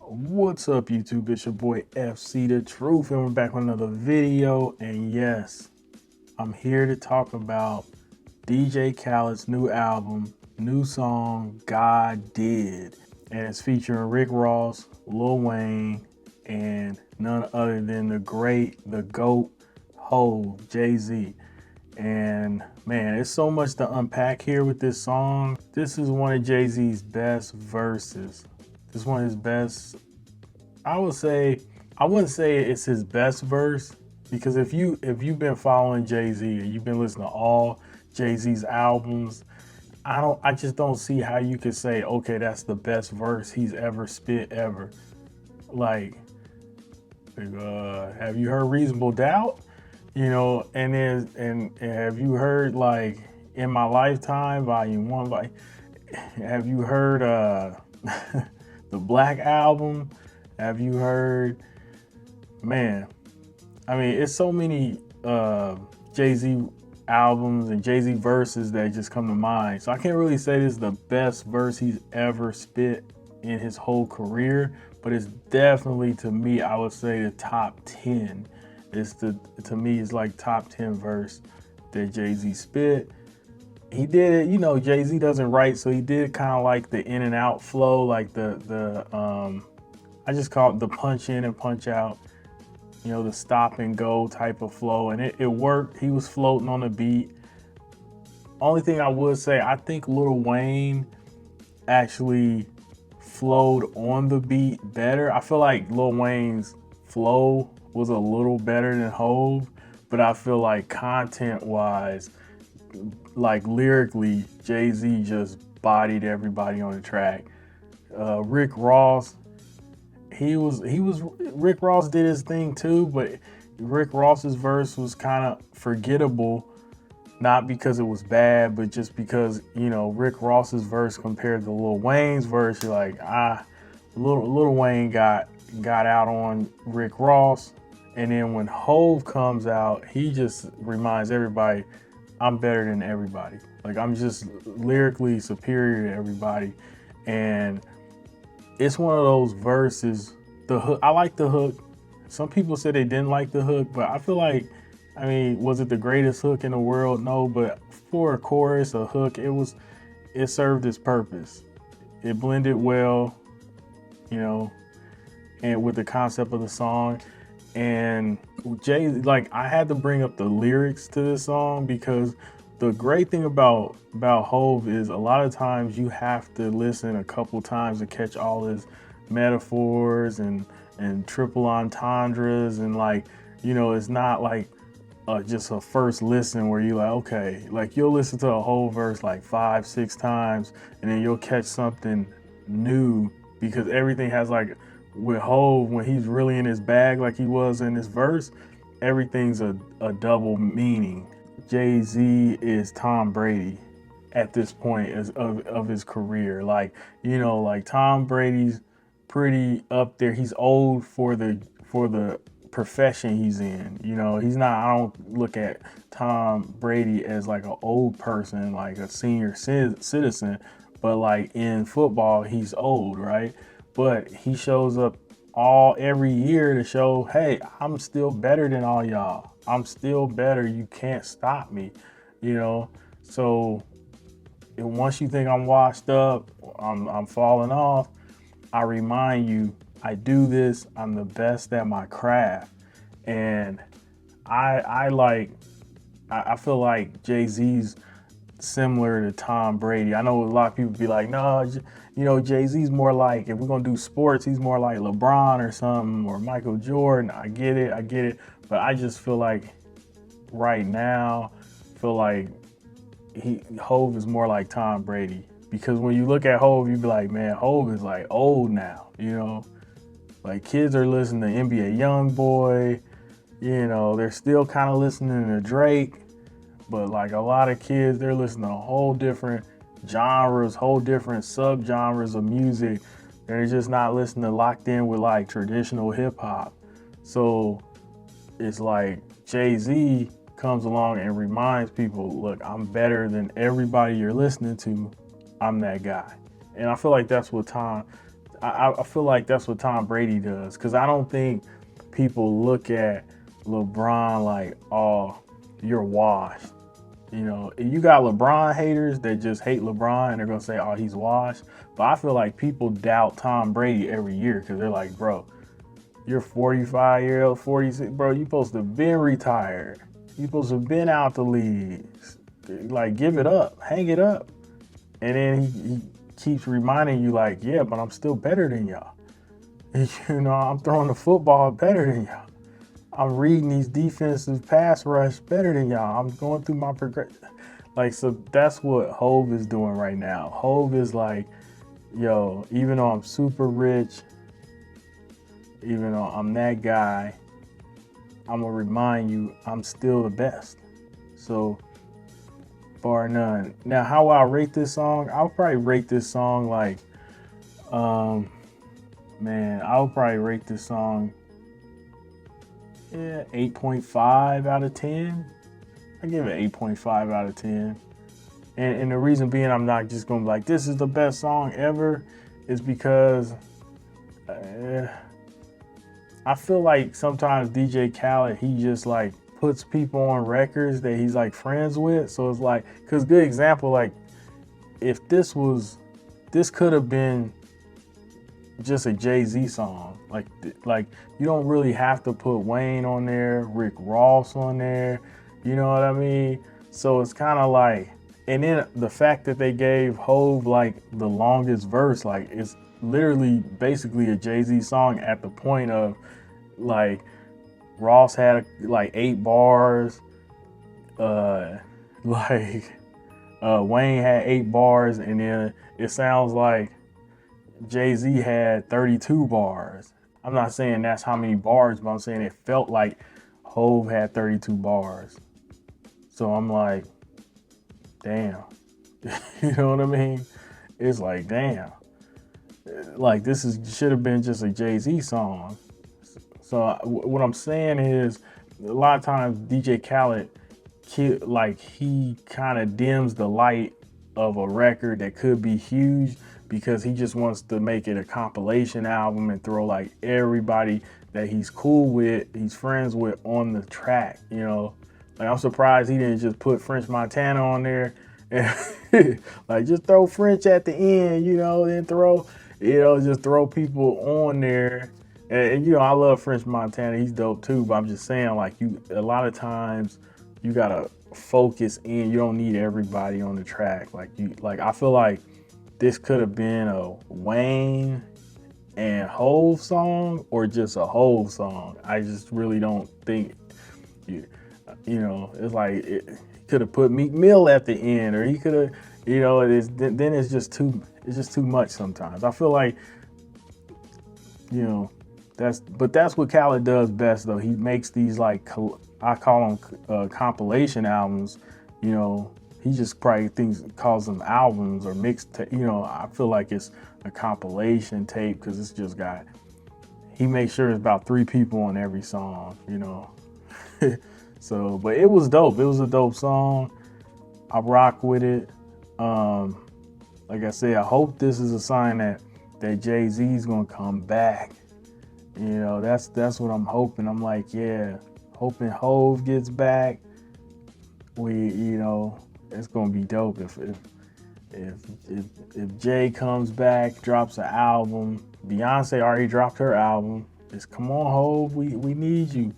What's up, YouTube? It's your boy FCTHETRUTH, and we're back with another video. And yes, I'm here to talk about DJ Khaled's new album, new song, God Did. And it's featuring Rick Ross, Lil Wayne, and none other than the great, the GOAT, Hov, jayz. And man, there's so much to unpack here with this song. This is one of jayz's best verses. This is one of his best. I wouldn't say it's his best verse, because if you've been following jayz and you've been listening to all jayz's albums, I just don't see how you could say, okay, that's the best verse he's ever spit ever. Like, have you heard Reasonable Doubt? You know, and then and have you heard like In My Lifetime, Volume 1? Have you heard the Black Album? Have you heard, man, I mean, it's so many jayz albums and jayz verses that just come to mind. So I can't really say this is the best verse he's ever spit in his whole career, but it's definitely, to me, I would say the top 10. To me, it's like top 10 verse that jayz spit. He did it, you know, jayz doesn't write, so he did kind of like the in and out flow, like I just call it the punch in and punch out, you know, the stop and go type of flow. And it worked. He was floating on the beat. Only thing I would say, I think Lil Wayne actually flowed on the beat better. I feel like Lil Wayne's flow was a little better than Hov, but I feel like content wise, like lyrically, jayz just bodied everybody on the track. Rick Ross, Rick Ross did his thing too, but Rick Ross's verse was kind of forgettable, not because it was bad, but just because, you know, Rick Ross's verse compared to Lil Wayne's verse, you're like, Lil Wayne got out on Rick Ross. And then when Hov comes out, he just reminds everybody, I'm better than everybody. Like, I'm just lyrically superior to everybody. And it's one of those verses, the hook, I like the hook. Some people said they didn't like the hook, but I feel like, I mean, was it the greatest hook in the world? No, but for a chorus, a hook, it served its purpose. It blended well, you know, and with the concept of the song. And jayz, like, I had to bring up the lyrics to this song, because the great thing about Hov is a lot of times you have to listen a couple times to catch all his metaphors and triple entendres, and, like, you know, it's not like just a first listen where you're like, okay, like, you'll listen to a whole verse like 5-6 times and then you'll catch something new, because everything has, like, with Hov, when he's really in his bag like he was in this verse, everything's a double meaning. jayz is Tom Brady at this point of his career. Like, you know, like, Tom Brady's pretty up there. He's old for the profession he's in. You know, he's not, I don't look at Tom Brady as like an old person, like a senior citizen, but like in football, he's old, right? But he shows up every year to show, hey, I'm still better than all y'all. I'm still better. You can't stop me, you know? So once you think I'm washed up, I'm falling off, I remind you, I do this, I'm the best at my craft. And I feel like jayz's similar to Tom Brady. I know a lot of people be like, no, you know, jayz's more like, if we're gonna do sports, he's more like LeBron or something, or Michael Jordan. I get it. But I just feel like right now, Hov is more like Tom Brady. Because when you look at Hov, you be like, man, Hov is like old now, you know? Like, kids are listening to NBA Youngboy, you know, they're still kind of listening to Drake. But like, a lot of kids, they're listening to whole different genres, whole different subgenres of music. They're just not listening to, locked in with like traditional hip hop. So it's like jayz comes along and reminds people, look, I'm better than everybody you're listening to. I'm that guy. And I feel like that's what I feel like that's what Tom Brady does, because I don't think people look at LeBron like, oh, you're washed. You know, you got LeBron haters that just hate LeBron and they're gonna say, oh, he's washed. But I feel like people doubt Tom Brady every year because they're like, bro, you're 45-year-old, 46, bro, you supposed to have been retired. You supposed to have been out the league. Like, give it up, hang it up. And then he keeps reminding you like, yeah, but I'm still better than y'all. You know, I'm throwing the football better than y'all. I'm reading these defensive pass rush better than y'all. I'm going through my progression. Like, so that's what Hov is doing right now. Hov is like, yo, even though I'm super rich, even though I'm that guy, I'm gonna remind you I'm still the best. So, bar none. Now, how I rate this song? I'll probably rate this song like, man, I'll probably rate this song 8.5 out of 10. I give it 8.5 out of 10. And the reason being I'm not just going to be like, this is the best song ever, is because I feel like sometimes DJ Khaled, he just like puts people on records that he's like friends with. So it's like, because good example, like if this could have been just a jayz song. Like you don't really have to put Wayne on there, Rick Ross on there, you know what I mean? So it's kind of like, and then the fact that they gave Hov like the longest verse, like it's literally basically a jayz song at the point of like Ross had like 8 bars, Wayne had 8 bars, and then it sounds like jayz had 32 bars. I'm not saying that's how many bars, but I'm saying it felt like Hov had 32 bars. So I'm like, damn. You know what I mean? It's like, damn. Like this should have been just a jayz song. So what I'm saying is, a lot of times DJ Khaled, he kind of dims the light of a record that could be huge, because he just wants to make it a compilation album and throw like everybody that he's cool with, he's friends with on the track, you know? Like I'm surprised he didn't just put French Montana on there and like just throw French at the end, you know, then just throw people on there. And you know, I love French Montana, he's dope too, but I'm just saying like a lot of times you gotta focus in, you don't need everybody on the track. Like I feel like this could have been a Wayne and Hov song or just a Hov song. I just really don't think, you know, it's like he could have put Meek Mill at the end, or he could have, you know, then it's just too much sometimes. I feel like, you know, that's what Khaled does best though. He makes these like, I call them compilation albums, you know. He just probably calls them albums or mixed, you know. I feel like it's a compilation tape because it's just he makes sure it's about 3 people on every song, you know. So, but it was dope. It was a dope song. I rock with it. Like I said, I hope this is a sign that jayz gonna come back. You know, that's what I'm hoping. I'm like, yeah, hoping Hov gets back. You know, it's gonna be dope if Jay comes back, drops an album. Beyonce already dropped her album. It's come on, Hov, we need you.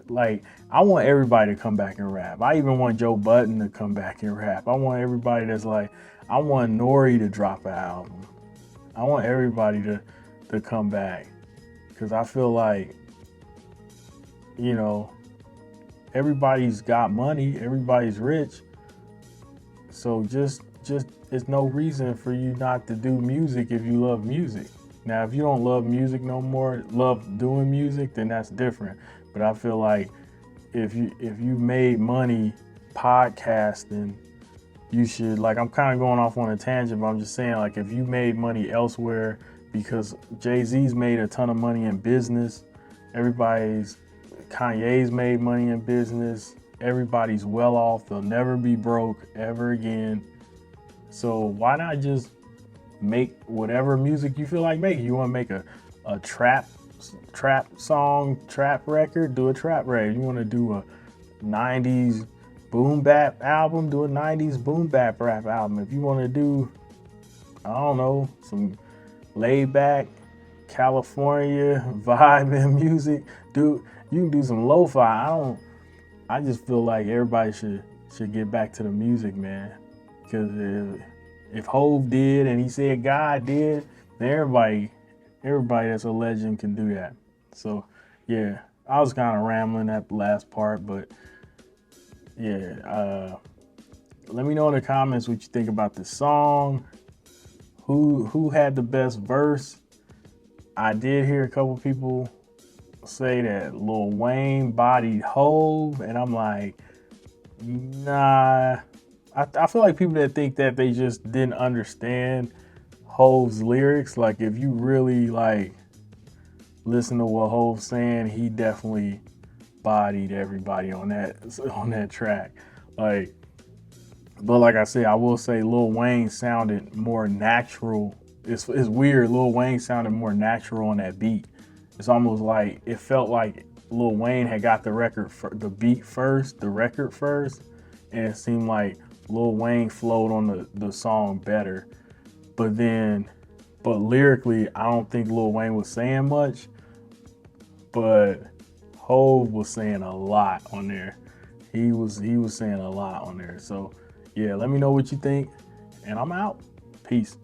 Like, I want everybody to come back and rap. I even want Joe Budden to come back and rap. I want everybody that's like, I want Nori to drop an album. I want everybody to come back, because I feel like, you know, everybody's got money, everybody's rich. So just it's no reason for you not to do music if you love music. Now, if you don't love music no more, love doing music, then that's different. But I feel like if you made money podcasting, you should, like, I'm kind of going off on a tangent, but I'm just saying, like, if you made money elsewhere, because Jay-Z's made a ton of money in business, Kanye's made money in business, everybody's well off, they'll never be broke ever again. So why not just make whatever music you feel like making. You want to make a trap song, trap record, do a trap record. You want to do a 90s boom bap album, do a 90s boom bap rap album. If you want to do, I don't know, some laid back California vibing music, you can do some lo-fi. I just feel like everybody should get back to the music, man. Because if Hove did and he said God did, then everybody that's a legend can do that. So yeah, I was kind of rambling at the last part, but yeah, let me know in the comments what you think about this song. Who had the best verse? I did hear a couple people say that Lil Wayne bodied Hove, and I'm like, nah. I feel like people that think that, they just didn't understand Hove's lyrics. Like, if you really like listen to what Hove's saying, he definitely bodied everybody on that track. Like, but like I said, I will say Lil Wayne sounded more natural. It's weird. Lil Wayne sounded more natural on that beat. It's almost like it felt like Lil Wayne had got the record the record first, and it seemed like Lil Wayne flowed on the song better. But lyrically, I don't think Lil Wayne was saying much, but Hove was saying a lot on there. He was saying a lot on there. So yeah, let me know what you think, and I'm out. Peace.